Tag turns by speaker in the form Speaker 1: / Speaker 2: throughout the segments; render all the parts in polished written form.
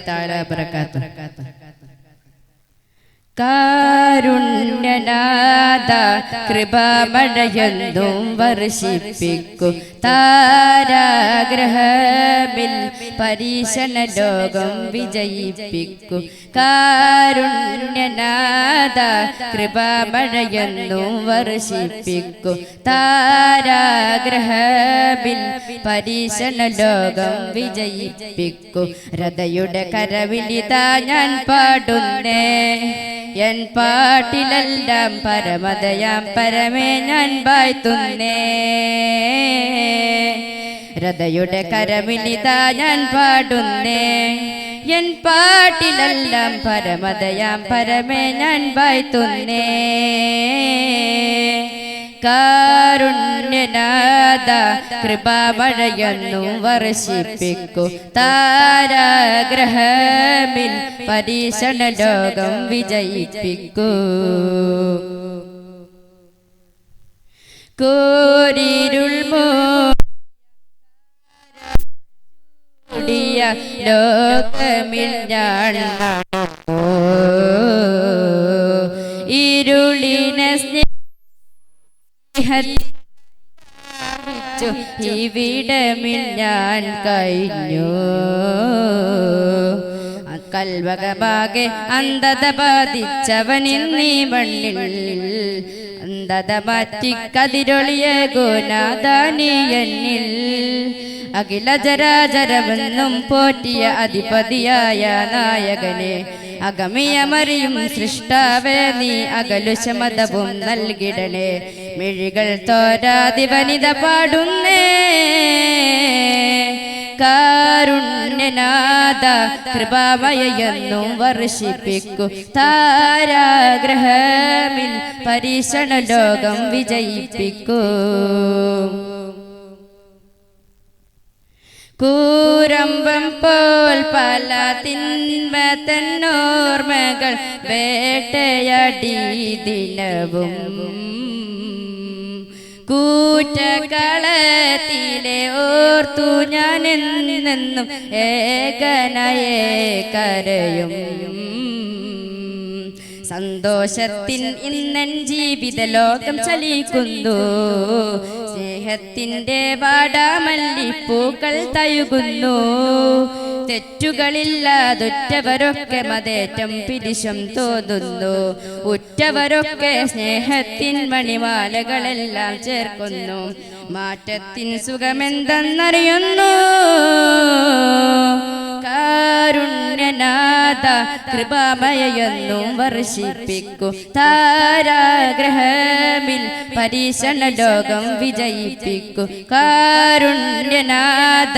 Speaker 1: تعالى وبركاته. കാരുണ്യനാഥ കൃപാമഴയെന്നും വർഷിപ്പിക്കൂ താരാഗ്രഹമിൽ പരീക്ഷണ ലോകം വിജയിപ്പിക്കൂ. കാരുണ്യനാഥ കൃപാമഴയെന്നും വർഷിപ്പിക്കൂ താരാഗ്രഹമിൽ പരീക്ഷണ ലോകം വിജയിപ്പിക്കൂ. രഥയുടെ കരവിലിതാ ഞാൻ പാടുന്നേ, എൻ പാട്ടിലെല്ലാം പരമതയാം പരമേ ഞാൻ വാഴ്ത്തുന്നേ. രഥയുടെ കരമിലിതാ ഞാൻ പാടുന്നേ, എൻ പാട്ടിലെല്ലാം പരമതയാം പരമേ ഞാൻ വാഴ്ത്തുന്നേ. കാരുണ്യനാഥ കൃപാമഴയെന്നും വർഷിപ്പിക്കൂ താരാഗ്രഹമിൽ പരീക്ഷണ ലോകം വിജയിപ്പിക്കൂ. കൂരിരുൾ മൂടിയ ലോകമിൽ ഞാൻ ഇരുളിനെ ഇവിടമിൽ ഞാൻ കഴിഞ്ഞു. കൽവകമാകെ അന്ധത ബാധിച്ചവനിന്നീ മണ്ണിൽ അന്ധത മാറ്റി കതിരൊളിയ ഗോനാദാനിയന്നിൽ അഖില ജരാചരമെന്നും പോറ്റിയ അധിപതിയായ നായകനെ അഗമിയമറിയും സൃഷ്ടാവേ നീ അകലുശമതവും നൽകിടണേ. മിഴികൾ തോരാതി വനിത പാടുന്നേ. കാരുണ്യനാഥ കൃപാമഴയെന്നും വർഷിപ്പിക്കൂ താരാഗ്രഹമിൽ പരീക്ഷണ ലോകം വിജയിപ്പിക്കൂ. കൂരമ്പം പോൽ പല തിന്മ തന്നോർമ്മകൾ വേട്ടയാടി ദിനവും കൂറ്റകളത്തിലെ ഓർത്തു ഞാൻ എന്നെന്നും ഏകനായേ കരയും. സന്തോഷത്തിൻ ഇന്നൻ ജീവിത ലോകം ചലിക്കുന്നു, സ്നേഹത്തിൻ്റെ വാടാമല്ലിപ്പൂക്കൾ തഴുകുന്നു. തെറ്റുകളില്ലാതൊറ്റവരൊക്കെ മതേറ്റം പിരിശം തോന്നുന്നു, ഉറ്റവരൊക്കെ സ്നേഹത്തിൻ മണിമാലകളെല്ലാം ചേർക്കുന്നു. മാറ്റത്തിൻ സുഖമെന്തെന്നറിയുന്നു. കാരുണ്യനാഥ കൃപാമഴയെന്നും വർഷിപ്പിക്കൂ താരാഗ്രഹമിൽ പരീക്ഷണ ലോകം വിജയിപ്പിക്കൂ. കാരുണ്യനാഥ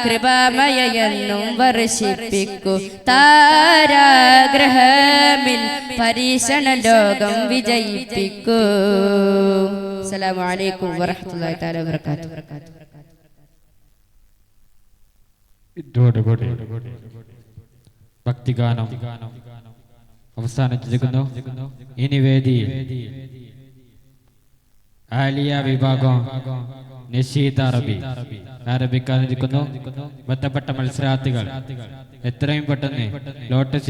Speaker 1: കൃപാമഴയെന്നും വർഷിപ്പിക്കൂ താരാഗ്രഹമിൽ പരീക്ഷണ ലോകം വിജയിപ്പിക്കൂ. അസ്സലാമു അലൈക്കും വറഹ്മത്തുള്ളാഹി തആല വബറകാതുഹു.
Speaker 2: ഭക്തിഗാനം അവസാനിച്ചിരിക്കുന്നു. ഇനി വേദിയിൽ ആലിയ വിഭാഗം നശീദ് ആരംഭിക്കാനിരിക്കുന്നു. ബന്ധപ്പെട്ട മത്സരാർത്ഥികൾ എത്രയും പെട്ടെന്ന് ലോട്ടസ്